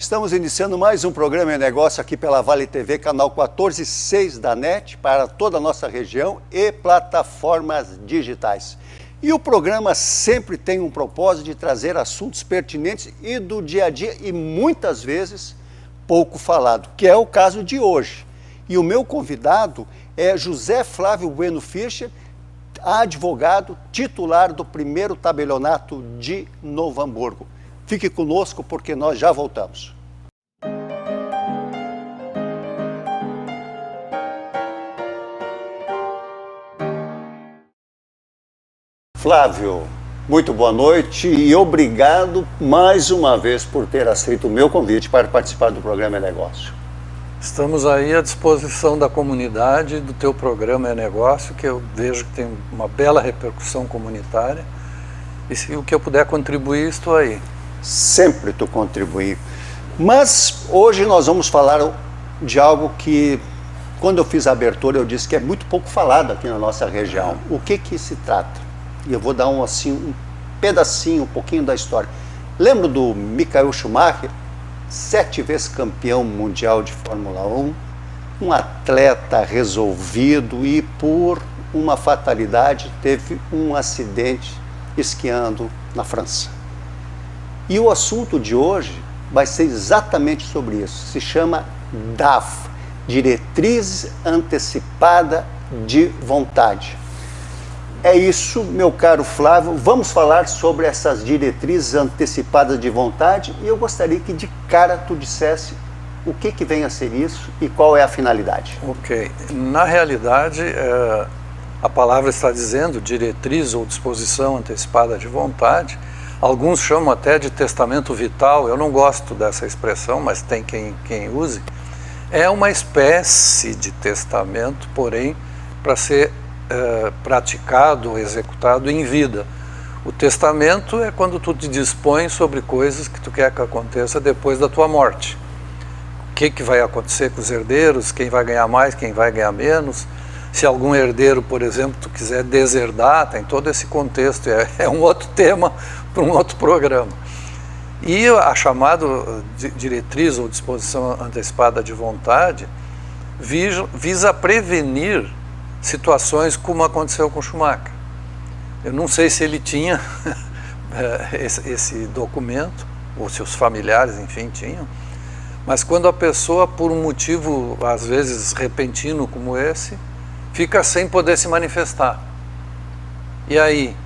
Estamos iniciando mais um programa de negócio aqui pela Vale TV, canal 14.6 da NET, para toda a nossa região e plataformas digitais. E o programa sempre tem um propósito de trazer assuntos pertinentes e do dia a dia e muitas vezes pouco falado, que é o caso de hoje. E o meu convidado é José Flávio Bueno Fischer, advogado titular do primeiro tabelionato de Novo Hamburgo. Fique conosco porque nós já voltamos. Flávio, muito boa noite e obrigado mais uma vez por ter aceito o meu convite para participar do programa É Negócio. Estamos aí à disposição da comunidade, do teu programa É Negócio, que eu vejo que tem uma bela repercussão comunitária. E se o que eu puder contribuir, estou aí. Sempre tu contribuir. Mas hoje nós vamos falar de algo que, quando eu fiz a abertura, eu disse que é muito pouco falado aqui na nossa região. O que se trata? E eu vou dar um pedacinho, um pouquinho da história. Lembro do Michael Schumacher, 7 vezes campeão mundial de Fórmula 1, um atleta resolvido e por uma fatalidade teve um acidente esquiando na França. E o assunto de hoje vai ser exatamente sobre isso. Se chama DAV, Diretriz Antecipada de Vontade. É isso, meu caro Flávio. Vamos falar sobre essas diretrizes antecipadas de vontade e eu gostaria que de cara tu dissesse o que vem a ser isso e qual é a finalidade. Ok. Na realidade, a palavra está dizendo diretriz ou disposição antecipada de vontade. Alguns chamam até de testamento vital, eu não gosto dessa expressão, mas tem quem use. É uma espécie de testamento, porém, para ser praticado, executado em vida. O testamento é quando tu te dispõe sobre coisas que tu quer que aconteça depois da tua morte. O que vai acontecer com os herdeiros, quem vai ganhar mais, quem vai ganhar menos. Se algum herdeiro, por exemplo, tu quiser deserdar, tem todo esse contexto, é um outro tema para um outro programa. E a chamada diretriz ou disposição antecipada de vontade visa prevenir situações como aconteceu com Schumacher. Eu não sei se ele tinha esse documento, ou se os familiares, enfim, tinham, mas quando a pessoa, por um motivo, às vezes, repentino como esse, fica sem poder se manifestar. E aí,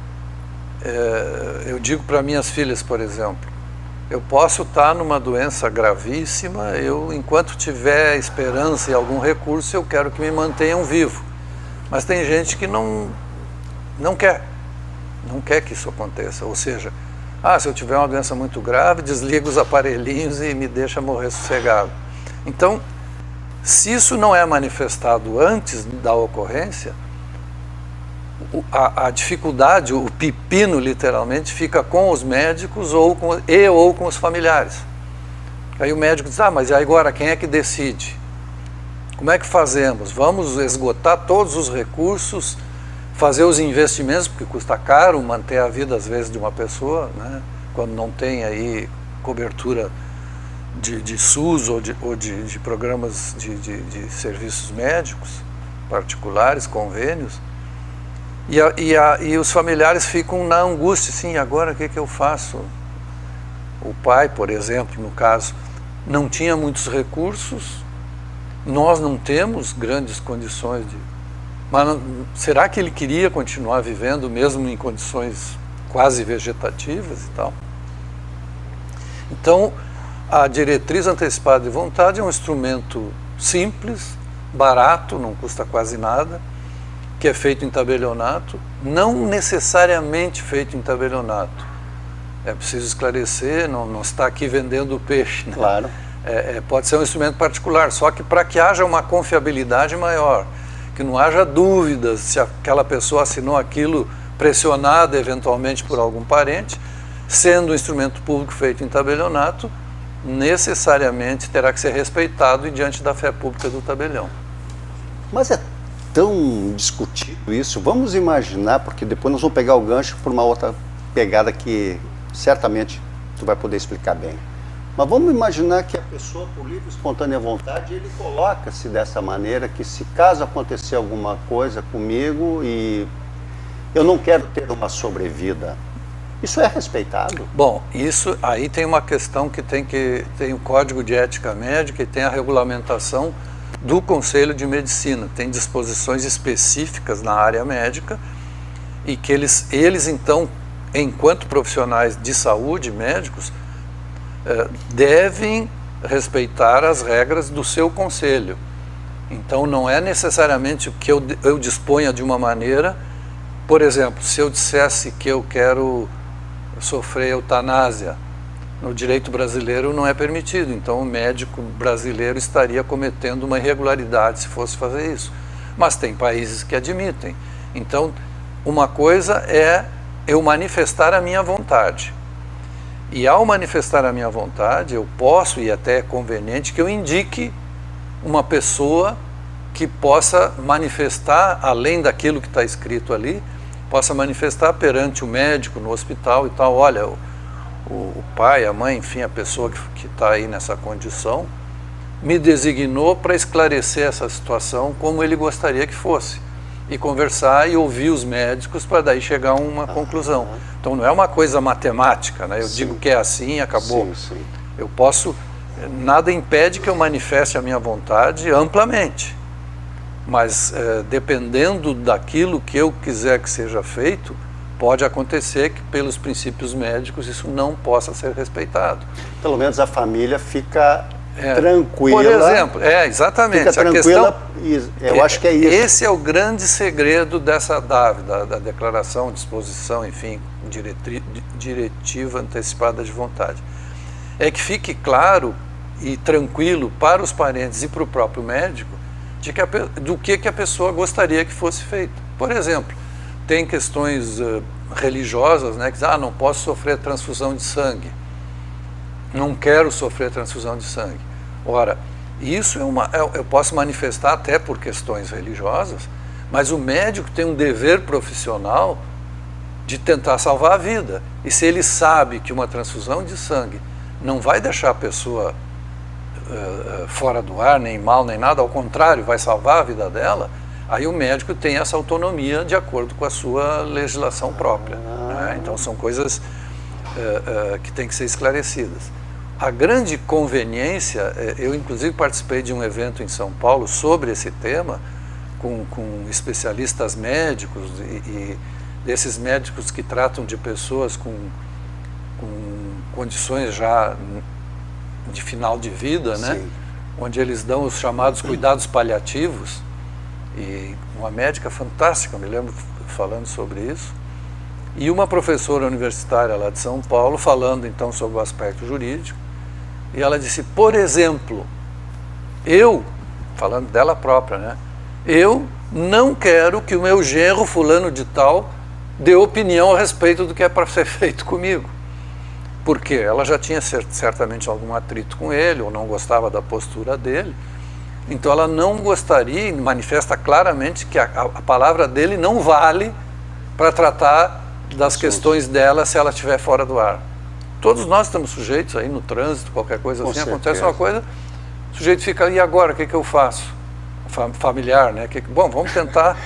eu digo para minhas filhas, por exemplo, eu posso estar numa doença gravíssima, enquanto tiver esperança e algum recurso, eu quero que me mantenham vivo. Mas tem gente que não quer que isso aconteça. Ou seja, se eu tiver uma doença muito grave, desliga os aparelhinhos e me deixa morrer sossegado. Então, se isso não é manifestado antes da ocorrência, a dificuldade, o pepino literalmente, fica com os médicos ou com os familiares. Aí o médico diz, mas agora quem é que decide? Como é que fazemos? Vamos esgotar todos os recursos, fazer os investimentos, porque custa caro manter a vida, às vezes, de uma pessoa, né? Quando não tem aí cobertura de SUS ou de programas de serviços médicos particulares, convênios. E os familiares ficam na angústia, sim, agora o que eu faço? O pai, por exemplo, no caso, não tinha muitos recursos, nós não temos grandes condições mas será que ele queria continuar vivendo mesmo em condições quase vegetativas e tal? Então, a diretriz antecipada de vontade é um instrumento simples, barato, não custa quase nada, que é feito em tabelionato, não necessariamente feito em tabelionato. É preciso esclarecer, não está aqui vendendo peixe, né? Claro. Pode ser um instrumento particular, só que para que haja uma confiabilidade maior, que não haja dúvidas se aquela pessoa assinou aquilo pressionada eventualmente por algum parente, sendo um instrumento público feito em tabelionato, necessariamente terá que ser respeitado e diante da fé pública do tabelião. Mas é tão discutido isso, vamos imaginar, porque depois nós vamos pegar o gancho por uma outra pegada que certamente tu vai poder explicar bem. Mas vamos imaginar que a pessoa, por livre e espontânea vontade, ele coloca-se dessa maneira, que se caso acontecer alguma coisa comigo e eu não quero ter uma sobrevida, isso é respeitado? Bom, isso aí tem uma questão que tem o Código de Ética Médica e tem a regulamentação do Conselho de Medicina. Tem disposições específicas na área médica e que eles então, enquanto profissionais de saúde, médicos, devem respeitar as regras do seu conselho. Então não é necessariamente que eu disponha de uma maneira. Por exemplo, se eu dissesse que eu quero sofrer eutanásia, no direito brasileiro não é permitido, então o médico brasileiro estaria cometendo uma irregularidade se fosse fazer isso. Mas tem países que admitem. Então, uma coisa é eu manifestar a minha vontade. E ao manifestar a minha vontade, eu posso, e até é conveniente, que eu indique uma pessoa que possa manifestar, além daquilo que está escrito ali, possa manifestar perante o médico no hospital e tal, olha, o pai, a mãe, enfim, a pessoa que está aí nessa condição, me designou para esclarecer essa situação como ele gostaria que fosse. E conversar e ouvir os médicos para daí chegar a uma conclusão. Então não é uma coisa matemática, né? Eu digo que é assim e acabou. Eu posso, nada impede que eu manifeste a minha vontade amplamente. Mas dependendo daquilo que eu quiser que seja feito, pode acontecer que pelos princípios médicos isso não possa ser respeitado. Pelo menos a família fica tranquila. Por exemplo, exatamente. Fica tranquila, eu acho que é isso. Esse é o grande segredo dessa DAV, da Declaração, Disposição, enfim, Diretiva Antecipada de Vontade. É que fique claro e tranquilo para os parentes e para o próprio médico do que a pessoa gostaria que fosse feito. Por exemplo, tem questões religiosas, né, que dizem, não posso sofrer transfusão de sangue, não quero sofrer transfusão de sangue. Ora, isso eu posso manifestar até por questões religiosas, mas o médico tem um dever profissional de tentar salvar a vida. E se ele sabe que uma transfusão de sangue não vai deixar a pessoa fora do ar, nem mal, nem nada, ao contrário, vai salvar a vida dela, aí o médico tem essa autonomia de acordo com a sua legislação própria. Né? Então são coisas que têm que ser esclarecidas. A grande conveniência, eu inclusive participei de um evento em São Paulo sobre esse tema, com especialistas médicos e desses médicos que tratam de pessoas com condições já de final de vida, né? Onde eles dão os chamados cuidados paliativos, e uma médica fantástica, me lembro falando sobre isso, e uma professora universitária lá de São Paulo falando então sobre o aspecto jurídico, e ela disse, por exemplo, falando dela própria, né? Eu não quero que o meu genro fulano de tal dê opinião a respeito do que é para ser feito comigo. Porque ela já tinha certamente algum atrito com ele, ou não gostava da postura dele, então ela não gostaria, e manifesta claramente que a palavra dele não vale para tratar das questões dela se ela estiver fora do ar. Todos nós estamos sujeitos aí no trânsito, qualquer coisa assim, acontece uma coisa, o sujeito fica, e agora, o que eu faço? Familiar, né? Bom, vamos tentar...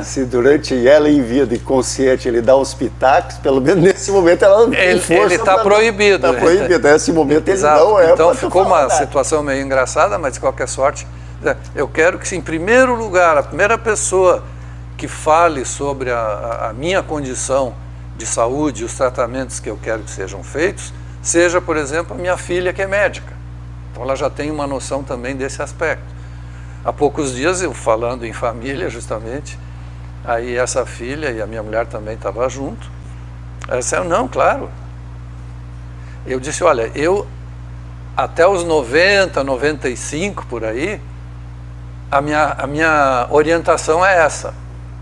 Se durante ela em vida e consciente ele dá os pitacos, pelo menos nesse momento ela não tem força. Ele está proibido. Está proibido, nesse momento ele Exato. não é. Então ficou uma situação meio engraçada, mas de qualquer sorte, eu quero que, em primeiro lugar, a primeira pessoa que fale sobre a minha condição de saúde e os tratamentos que eu quero que sejam feitos, seja, por exemplo, a minha filha que é médica. Então ela já tem uma noção também desse aspecto. Há poucos dias, eu falando em família, justamente, aí essa filha e a minha mulher também estavam junto. Ela disse, não, claro. Eu disse, olha, eu até os 90, 95 por aí, a minha orientação é essa.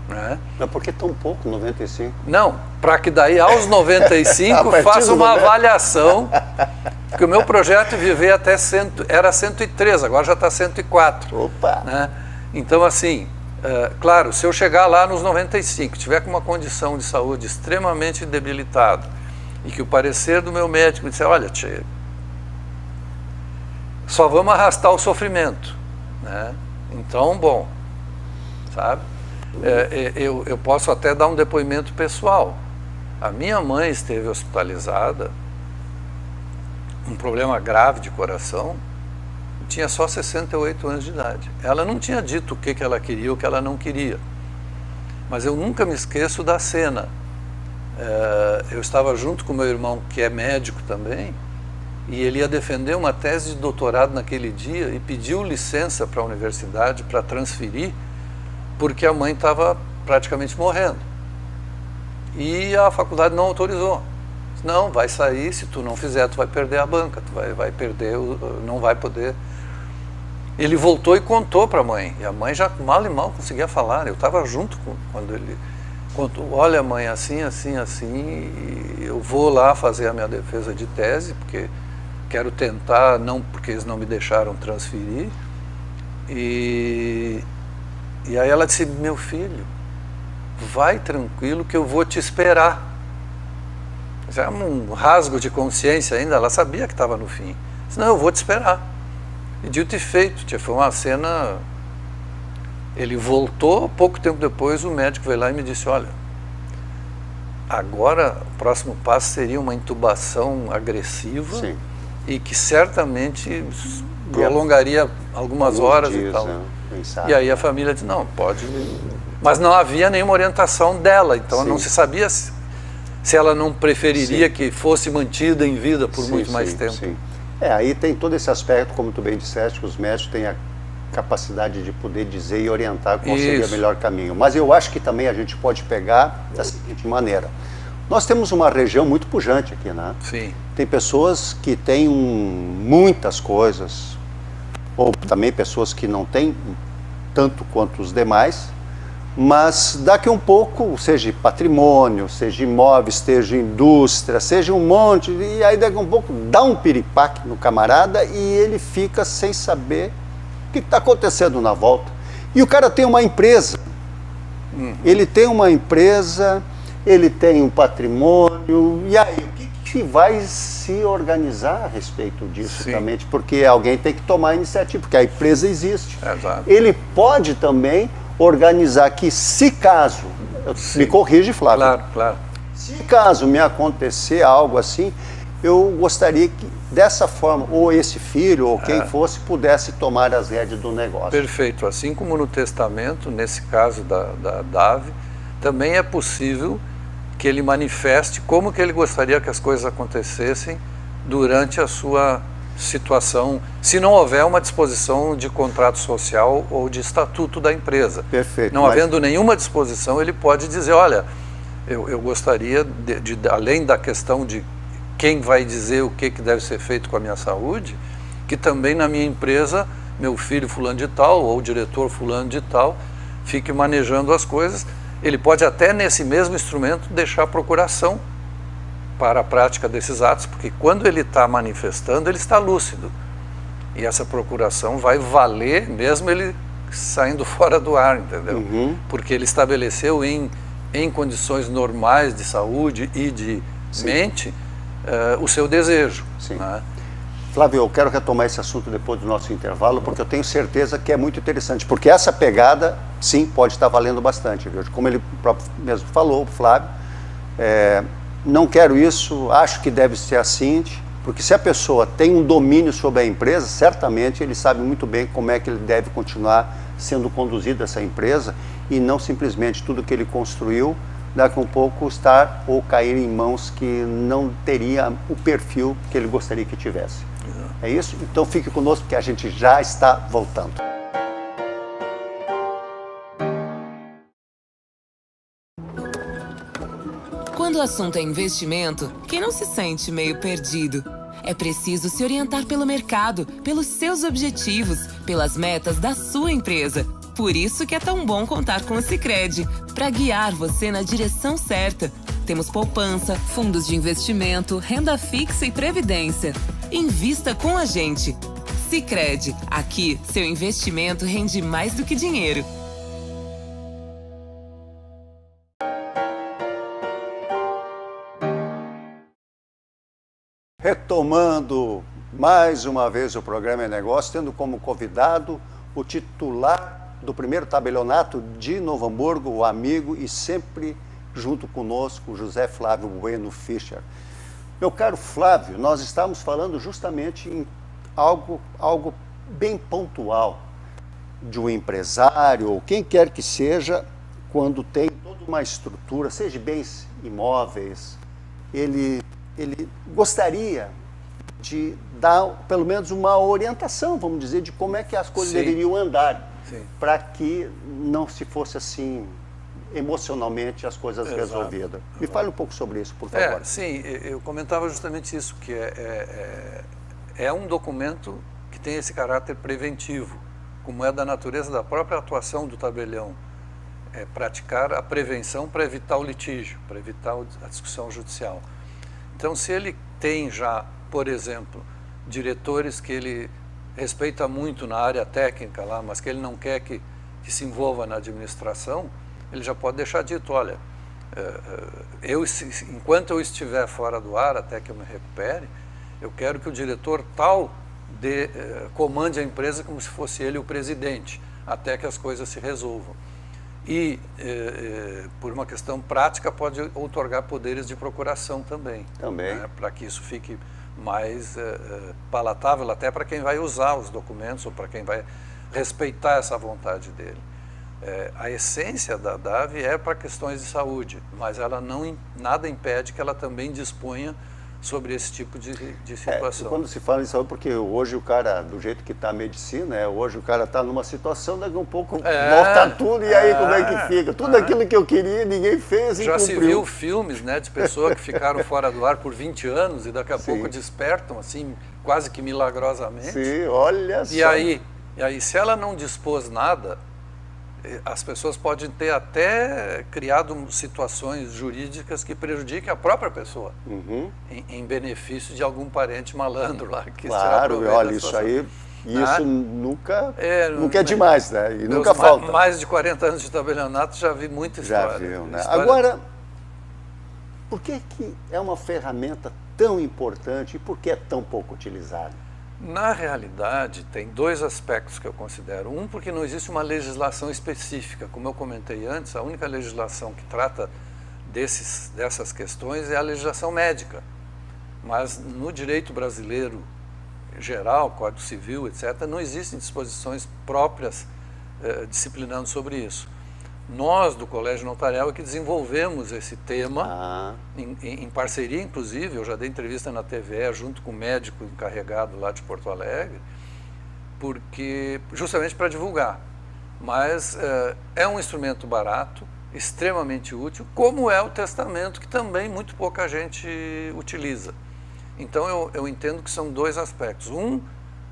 Né? Mas por que tão pouco, 95? Não, para que daí aos 95 faça uma avaliação, porque o meu projeto viver até era 103, agora já está 104. Opa! Né? Então assim, claro, se eu chegar lá nos 95, tiver com uma condição de saúde extremamente debilitada, e que o parecer do meu médico disser, olha, só vamos arrastar o sofrimento, né? Então, bom, sabe? Eu posso até dar um depoimento pessoal. A minha mãe esteve hospitalizada, um problema grave de coração, tinha só 68 anos de idade. Ela não tinha dito o que ela queria ou o que ela não queria. Mas eu nunca me esqueço da cena. Eu estava junto com meu irmão, que é médico também, e ele ia defender uma tese de doutorado naquele dia e pediu licença para a universidade para transferir, porque a mãe estava praticamente morrendo. E a faculdade não autorizou. Não, vai sair, se tu não fizer, tu vai perder a banca, tu vai perder, não vai poder. Ele voltou e contou para a mãe, e a mãe já mal e mal conseguia falar. Eu estava junto quando ele contou: olha, mãe, assim, assim, assim, e eu vou lá fazer a minha defesa de tese, porque quero tentar, não porque eles não me deixaram transferir. E aí ela disse: meu filho, vai tranquilo que eu vou te esperar. Já um rasgo de consciência ainda, ela sabia que estava no fim. Disse: não, eu vou te esperar. E dito e feito, foi uma cena. Ele voltou, pouco tempo depois o médico veio lá e me disse: olha, agora o próximo passo seria uma intubação agressiva. Sim. E que certamente prolongaria algumas horas dias, e tal. E aí a família disse: não, pode. Mas não havia nenhuma orientação dela, então sim, não se sabia se ela não preferiria sim, que fosse mantida em vida por sim, muito mais sim, tempo. Sim. Aí tem todo esse aspecto, como tu bem disseste, que os médicos têm a capacidade de poder dizer e orientar qual seria o melhor caminho. Mas eu acho que também a gente pode pegar da seguinte maneira. Nós temos uma região muito pujante aqui, né? Sim. Tem pessoas que têm muitas coisas, ou também pessoas que não têm tanto quanto os demais, mas daqui um pouco, seja patrimônio, seja imóveis, seja indústria, seja um monte, e aí daqui um pouco dá um piripaque no camarada e ele fica sem saber o que está acontecendo na volta. E o cara tem uma empresa, ele tem uma empresa, ele tem um patrimônio, e aí o que vai se organizar a respeito disso também? Porque alguém tem que tomar a iniciativa, porque a empresa existe. Exato. Ele pode também organizar que, se caso, me corrige, Flávio, claro, claro, se caso me acontecer algo assim, eu gostaria que dessa forma, ou esse filho, ou quem fosse, pudesse tomar as rédeas do negócio. Perfeito. Assim como no testamento, nesse caso da Davi, também é possível que ele manifeste como que ele gostaria que as coisas acontecessem durante a sua situação, se não houver uma disposição de contrato social ou de estatuto da empresa. Perfeito. Não havendo nenhuma disposição, ele pode dizer: olha, eu gostaria, além da questão de quem vai dizer o que deve ser feito com a minha saúde, que também na minha empresa, meu filho fulano de tal, ou o diretor fulano de tal, fique manejando as coisas. Ele pode até, nesse mesmo instrumento, deixar a procuração para a prática desses atos, porque quando ele está manifestando, ele está lúcido. E essa procuração vai valer, mesmo ele saindo fora do ar, entendeu? Uhum. Porque ele estabeleceu em condições normais de saúde e de mente o seu desejo. Sim. Né? Flávio, eu quero retomar esse assunto depois do nosso intervalo, porque eu tenho certeza que é muito interessante, porque essa pegada, sim, pode estar valendo bastante, viu? Como ele próprio mesmo falou, Flávio, não quero isso, acho que deve ser assim, porque se a pessoa tem um domínio sobre a empresa, certamente ele sabe muito bem como é que ele deve continuar sendo conduzido essa empresa e não simplesmente tudo que ele construiu, daqui a um pouco estar ou cair em mãos que não teria o perfil que ele gostaria que tivesse. É isso? Então fique conosco que a gente já está voltando. Quando o assunto é investimento, quem não se sente meio perdido? É preciso se orientar pelo mercado, pelos seus objetivos, pelas metas da sua empresa. Por isso que é tão bom contar com o Sicredi, para guiar você na direção certa. Temos poupança, fundos de investimento, renda fixa e previdência. Invista com a gente. Sicredi, aqui seu investimento rende mais do que dinheiro. Retomando mais uma vez o programa É Negócio, tendo como convidado o titular do primeiro tabelionato de Novo Hamburgo, o amigo e sempre junto conosco, José Flávio Bueno Fischer. Meu caro Flávio, nós estamos falando justamente em algo bem pontual de um empresário ou quem quer que seja, quando tem toda uma estrutura, seja bens imóveis, ele gostaria de dar pelo menos uma orientação, vamos dizer, de como é que as coisas deveriam andar, para que não se fosse assim emocionalmente as coisas resolvidas. Me fale um pouco sobre isso, por favor. Sim, eu comentava justamente isso, que é um documento que tem esse caráter preventivo, como é da natureza da própria atuação do tabelião, praticar a prevenção para evitar o litígio, para evitar a discussão judicial. Então, se ele tem já, por exemplo, diretores que ele respeita muito na área técnica lá, mas que ele não quer que se envolva na administração, ele já pode deixar dito, olha, enquanto eu estiver fora do ar, até que eu me recupere, eu quero que o diretor tal comande a empresa como se fosse ele o presidente, até que as coisas se resolvam. E, por uma questão prática, pode outorgar poderes de procuração também. Né, para que isso fique mais palatável até para quem vai usar os documentos ou para quem vai respeitar essa vontade dele. A essência da DAV é para questões de saúde, mas ela nada impede que ela também disponha sobre esse tipo de situação. Quando se fala em saúde, porque hoje o cara, do jeito que está a medicina, hoje o cara está numa situação, daqui um pouco volta tudo, e aí como é que fica? Tudo aquilo que eu queria, ninguém fez e já cumpriu. Se viu filmes, né, de pessoas que ficaram fora do ar por 20 anos e daqui a pouco despertam, assim, quase que milagrosamente. Sim, olha só. E aí, se ela não dispôs nada, as pessoas podem ter até criado situações jurídicas que prejudiquem a própria pessoa, em benefício de algum parente malandro lá. Que claro, olha, isso aí, nunca é demais, né? E nunca falta. Mais de 40 anos de tabelionato, já vi muita história. Já viu, né? Agora, por que é uma ferramenta tão importante e por que é tão pouco utilizada? Na realidade, tem dois aspectos que eu considero. Um, porque não existe uma legislação específica. Como eu comentei antes, a única legislação que trata dessas questões é a legislação médica. Mas no direito brasileiro geral, Código Civil, etc., não existem disposições próprias disciplinando sobre isso. Nós, do Colégio Notarial, é que desenvolvemos esse tema, em parceria, inclusive, eu já dei entrevista na TVE, junto com o médico encarregado lá de Porto Alegre, justamente para divulgar. Mas é um instrumento barato, extremamente útil, como é o testamento, que também muito pouca gente utiliza. Então, eu entendo que são dois aspectos. Um,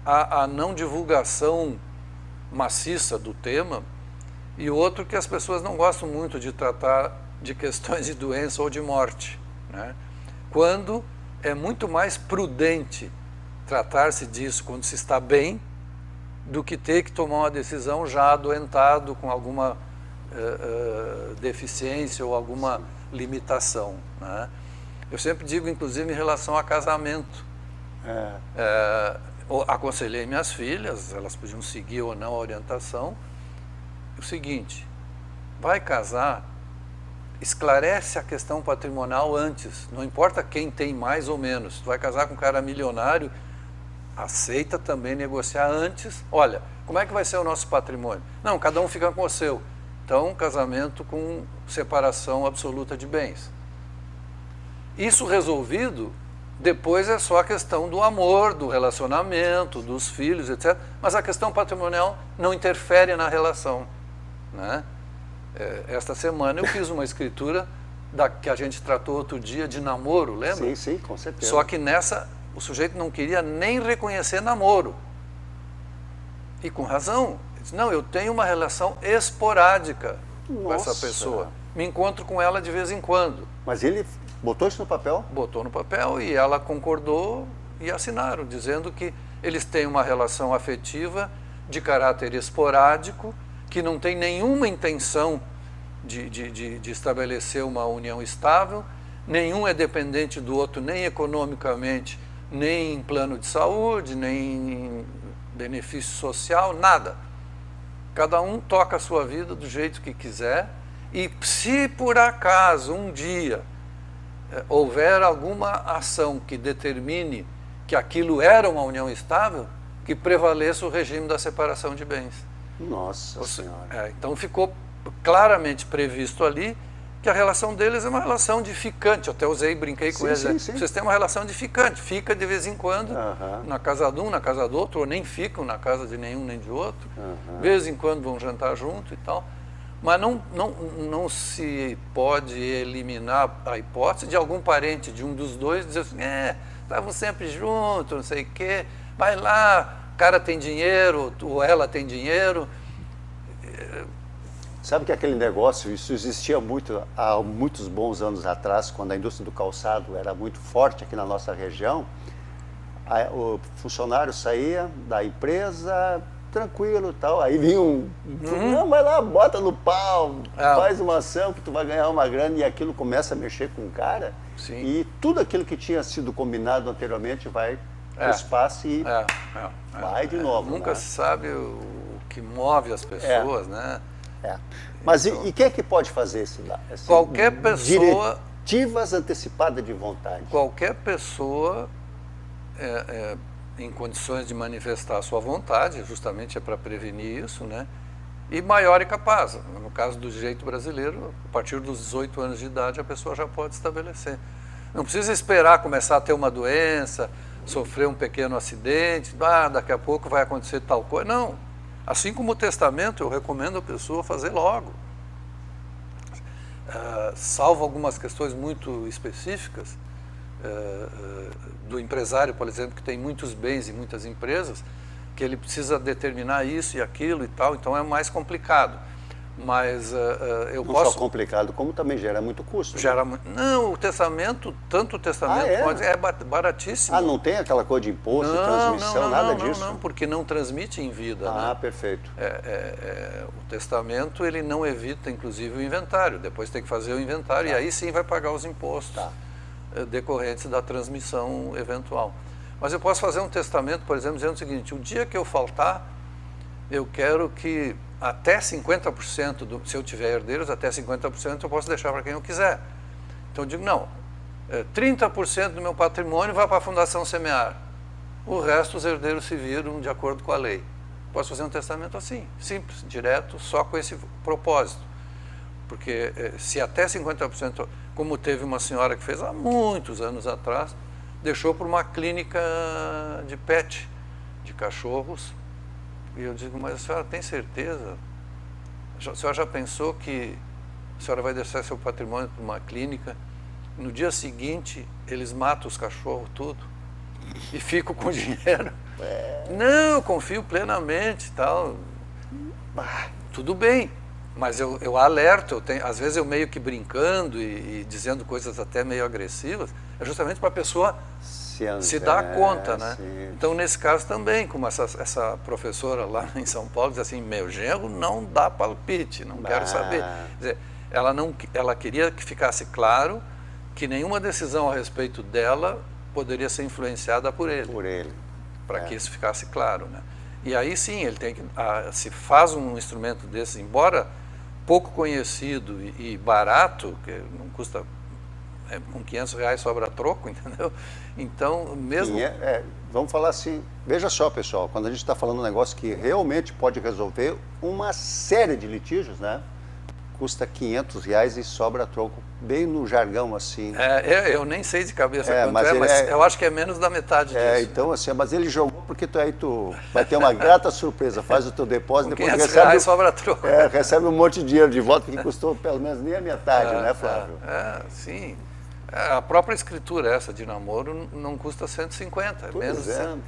a não divulgação maciça do tema, e outro que as pessoas não gostam muito de tratar de questões de doença ou de morte, né? Quando é muito mais prudente tratar-se disso quando se está bem, do que ter que tomar uma decisão já adoentado com alguma deficiência ou alguma limitação, né? Eu sempre digo, inclusive, em relação a casamento. Aconselhei minhas filhas, elas podiam seguir ou não a orientação. O seguinte, vai casar, esclarece a questão patrimonial antes, não importa quem tem mais ou menos. Tu vai casar com um cara milionário, aceita também negociar antes. Olha, como é que vai ser o nosso patrimônio? Não, cada um fica com o seu. Então, casamento com separação absoluta de bens. Isso resolvido, depois é só a questão do amor, do relacionamento, dos filhos, etc. Mas a questão patrimonial não interfere na relação, né? Esta semana eu fiz uma escritura que a gente tratou outro dia de namoro, lembra? Sim, sim, com certeza. Só que nessa, o sujeito não queria nem reconhecer namoro. E com razão. Ele disse, não, eu tenho uma relação esporádica com essa pessoa. Me encontro com ela de vez em quando. Mas ele botou isso no papel? Botou no papel e ela concordou e assinaram, dizendo que eles têm uma relação afetiva de caráter esporádico, que não tem nenhuma intenção de estabelecer uma união estável, nenhum é dependente do outro, nem economicamente, nem plano de saúde, nem benefício social, nada. Cada um toca a sua vida do jeito que quiser e se por acaso um dia houver alguma ação que determine que aquilo era uma união estável, que prevaleça o regime da separação de bens. Nossa Senhora. Então ficou claramente previsto ali que a relação deles é uma relação de ficante. Eu até usei, brinquei com eles. Sim. Vocês têm uma relação de ficante, fica de vez em quando na casa de um, na casa do outro, ou nem ficam na casa de nenhum nem de outro. De vez em quando vão jantar junto e tal. Mas não se pode eliminar a hipótese de algum parente de um dos dois dizer assim, estavam sempre juntos, não sei o quê, vai lá, o cara tem dinheiro, ou ela tem dinheiro. Sabe que aquele negócio, isso existia muito há muitos bons anos atrás, quando a indústria do calçado era muito forte aqui na nossa região. O funcionário saía da empresa tranquilo e tal, aí vinha não, vai lá, bota no pau, faz uma ação que tu vai ganhar uma grana, e aquilo começa a mexer com o cara. Sim. E tudo aquilo que tinha sido combinado anteriormente vai para o espaço e vai de novo. Nunca se sabe o que move as pessoas, né? Mas e quem é que pode fazer isso? Qualquer pessoa... Diretivas antecipadas de vontade. Qualquer pessoa em condições de manifestar a sua vontade, justamente é para prevenir isso, né? E maior e capaz. No caso do direito brasileiro, a partir dos 18 anos de idade, a pessoa já pode estabelecer. Não precisa esperar começar a ter uma doença, sofrer um pequeno acidente, daqui a pouco vai acontecer tal coisa. Não. Assim como o testamento, eu recomendo a pessoa fazer logo. Salvo algumas questões muito específicas, do empresário, por exemplo, que tem muitos bens e muitas empresas, que ele precisa determinar isso e aquilo e tal, então é mais complicado. Mas eu não posso... Não só complicado, como também gera muito custo. Gera muito... Não, o testamento, tanto o testamento é baratíssimo. Não tem aquela coisa de imposto, transmissão, nada disso? Não, porque não transmite em vida. Né? Perfeito. O testamento, ele não evita, inclusive, o inventário. Depois tem que fazer o inventário e aí sim vai pagar os impostos decorrentes da transmissão eventual. Mas eu posso fazer um testamento, por exemplo, dizendo o seguinte: o dia que eu faltar, eu quero que até 50%, se eu tiver herdeiros, até 50% eu posso deixar para quem eu quiser. Então eu digo, não, 30% do meu patrimônio vai para a Fundação Semear. O resto os herdeiros se viram de acordo com a lei. Posso fazer um testamento assim, simples, direto, só com esse propósito. Porque se até 50%, como teve uma senhora que fez há muitos anos atrás, deixou por uma clínica de pet, de cachorros. E eu digo, mas a senhora tem certeza? A senhora já pensou que a senhora vai deixar seu patrimônio para uma clínica, no dia seguinte eles matam os cachorros tudo e ficam com dinheiro? Não, eu confio plenamente e tal. Tudo bem, mas eu alerto, às vezes eu meio que brincando e dizendo coisas até meio agressivas, é justamente para a pessoa se dar conta, né? Sim. Então, nesse caso também, como essa professora lá em São Paulo diz assim, meu genro não dá palpite, não quero saber. Quer dizer, ela queria que ficasse claro que nenhuma decisão a respeito dela poderia ser influenciada por ele. Para que isso ficasse claro, né? E aí sim, ele tem que, se faz um instrumento desse, embora pouco conhecido e barato, que não custa... com R$500 sobra troco, entendeu? Então, mesmo... Vamos falar assim, veja só, pessoal, quando a gente está falando um negócio que realmente pode resolver uma série de litígios, né? Custa R$500 e sobra troco, bem no jargão assim. Eu nem sei de cabeça quanto mas eu acho que é menos da metade disso. Então assim, mas ele jogou porque tu vai ter uma grata surpresa, faz o teu depósito, depois recebe, sobra troco. Recebe um monte de dinheiro de volta, que custou pelo menos nem a metade, né, Flávio? Sim. A própria escritura essa de namoro não custa 150, menos de 100.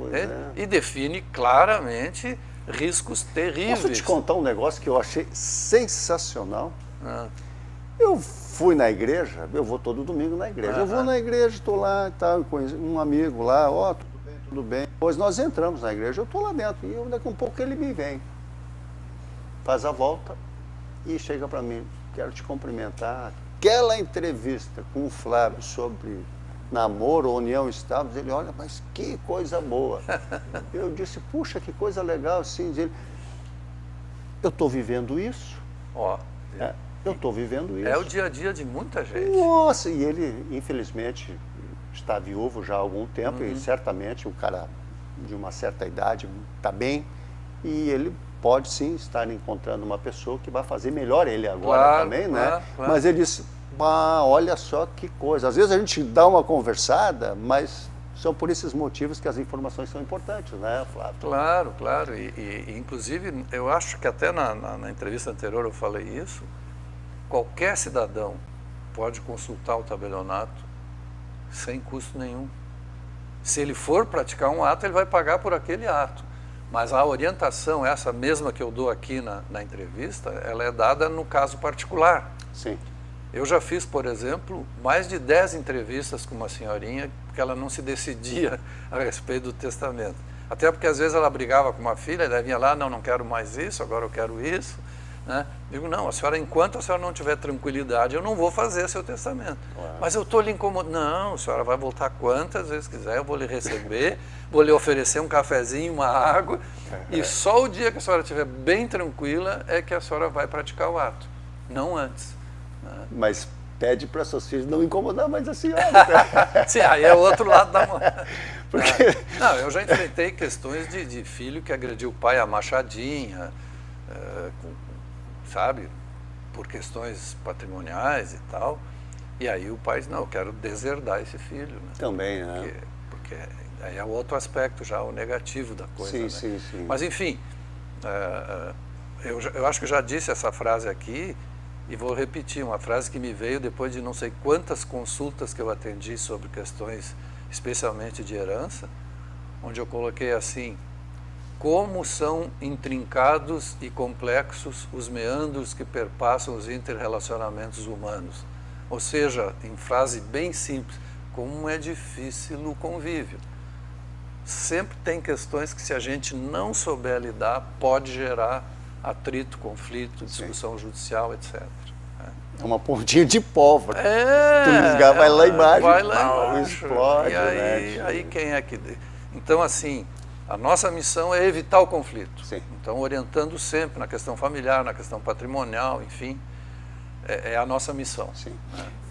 E define claramente riscos terríveis. Posso te contar um negócio que eu achei sensacional? Eu fui na igreja, eu vou todo domingo na igreja. Eu vou na igreja, estou lá e tal, conheci um amigo lá, tudo bem. Depois nós entramos na igreja, eu estou lá dentro, e daqui a um pouco ele me vem. Faz a volta e chega para mim, quero te cumprimentar. Aquela entrevista com o Flávio sobre namoro ou união estável, ele olha, mas que coisa boa. Eu disse, puxa, que coisa legal, assim. Ele, eu estou vivendo isso. Ó, Eu estou vivendo isso. é o dia a dia de muita gente. Nossa, e ele, infelizmente, está viúvo já há algum tempo e certamente o cara de uma certa idade está bem e ele pode sim estar encontrando uma pessoa que vai fazer melhor ele agora Claro, também, claro, né? claro. Mas ele disse, olha só que coisa. Às vezes a gente dá uma conversada, mas são por esses motivos que as informações são importantes, né, Flávio? Claro, claro. E, inclusive, eu acho que até na entrevista anterior eu falei isso. Qualquer cidadão pode consultar o tabelionato sem custo nenhum. Se ele for praticar um ato, ele vai pagar por aquele ato. Mas a orientação, essa mesma que eu dou aqui na entrevista, ela é dada no caso particular. Sim. Eu já fiz, por exemplo, mais de 10 entrevistas com uma senhorinha porque ela não se decidia a respeito do testamento. Até porque às vezes ela brigava com uma filha, daí vinha lá, não quero mais isso, agora eu quero isso. Né? Digo, não, a senhora, enquanto a senhora não tiver tranquilidade, eu não vou fazer seu testamento. Uau. Mas eu estou lhe incomodando. Não, a senhora vai voltar quantas vezes quiser, eu vou lhe receber, vou lhe oferecer um cafezinho, uma água, e só o dia que a senhora estiver bem tranquila é que a senhora vai praticar o ato, não antes. Né? Mas pede para seus filhos não incomodar mais a senhora. Sim, aí é o outro lado da moeda. Porque... Não, eu já enfrentei questões de filho que agrediu o pai a machadinha, sabe, por questões patrimoniais e tal, e aí o pai diz, não, eu quero deserdar esse filho. Né? Também, né? Porque aí é o outro aspecto já, o negativo da coisa. Sim, né? sim, sim. Mas enfim, eu acho que já disse essa frase aqui, e vou repetir, uma frase que me veio depois de não sei quantas consultas que eu atendi sobre questões, especialmente de herança, onde eu coloquei assim: como são intrincados e complexos os meandros que perpassam os interrelacionamentos humanos. Ou seja, em frase bem simples, como é difícil o convívio. Sempre tem questões que, se a gente não souber lidar, pode gerar atrito, conflito, discussão judicial, etc. É uma pontinha de pólvora. É, tu ligar, vai lá embaixo, vai lá embaixo. Explode. E aí, né? aí quem é que... Então, assim, a nossa missão é evitar o conflito. Sim. Então, orientando sempre na questão familiar, na questão patrimonial, enfim, é a nossa missão. Sim.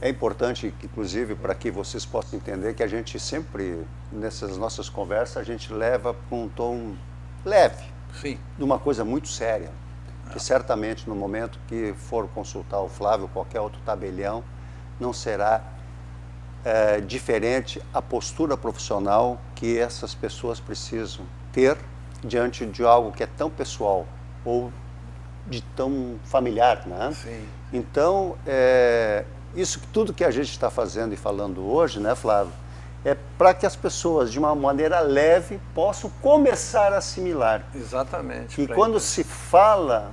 É importante, inclusive, para que vocês possam entender que a gente sempre, nessas nossas conversas, a gente leva para um tom leve, Sim. de uma coisa muito séria, que certamente no momento que for consultar o Flávio ou qualquer outro tabelião, não será diferente a postura profissional que essas pessoas precisam ter diante de algo que é tão pessoal ou de tão familiar, né? Sim. Então, isso tudo que a gente está fazendo e falando hoje, né, Flávio, é para que as pessoas, de uma maneira leve, possam começar a assimilar. Exatamente. E quando se fala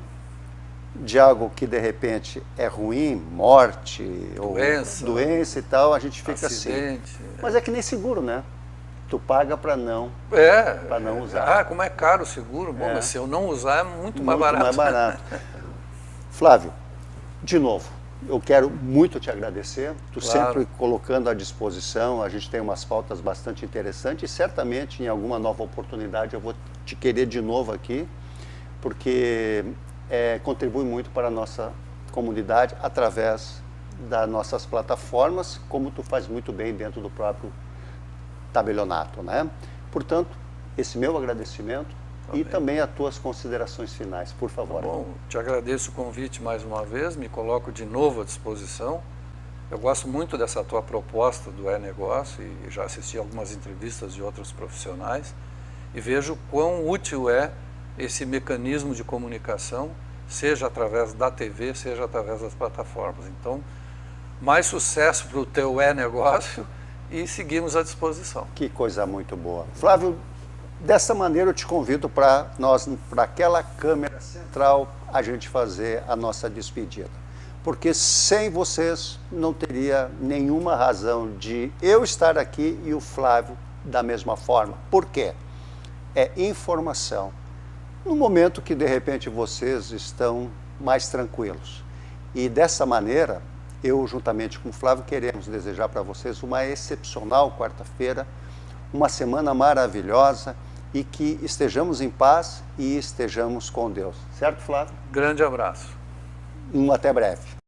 de algo que de repente é ruim, morte, Doença, ou doença e tal, a gente fica acidente, assim. Mas é que nem seguro, né? Tu paga para não usar. Ah, como é caro o seguro? Bom, mas se eu não usar é muito mais barato. Mais barato. Flávio, de novo, eu quero muito te agradecer. Tu sempre colocando à disposição, a gente tem umas pautas bastante interessantes e certamente em alguma nova oportunidade eu vou te querer de novo aqui, porque contribui muito para a nossa comunidade através das nossas plataformas, como tu faz muito bem dentro do próprio tabelionato, né? Portanto, esse meu agradecimento e também as tuas considerações finais, por favor. Bom, te agradeço o convite mais uma vez, me coloco de novo à disposição. Eu gosto muito dessa tua proposta do e-negócio e já assisti algumas entrevistas de outros profissionais e vejo quão útil é esse mecanismo de comunicação, seja através da TV, seja através das plataformas. Então, mais sucesso para o teu e-negócio e seguimos à disposição. Que coisa muito boa. Flávio, dessa maneira eu te convido para aquela câmera central, a gente fazer a nossa despedida. Porque sem vocês não teria nenhuma razão de eu estar aqui e o Flávio da mesma forma. Por quê? É informação. No momento que de repente vocês estão mais tranquilos. E dessa maneira eu, juntamente com o Flávio, queremos desejar para vocês uma excepcional quarta-feira, uma semana maravilhosa e que estejamos em paz e estejamos com Deus. Certo, Flávio? Grande abraço. Até breve.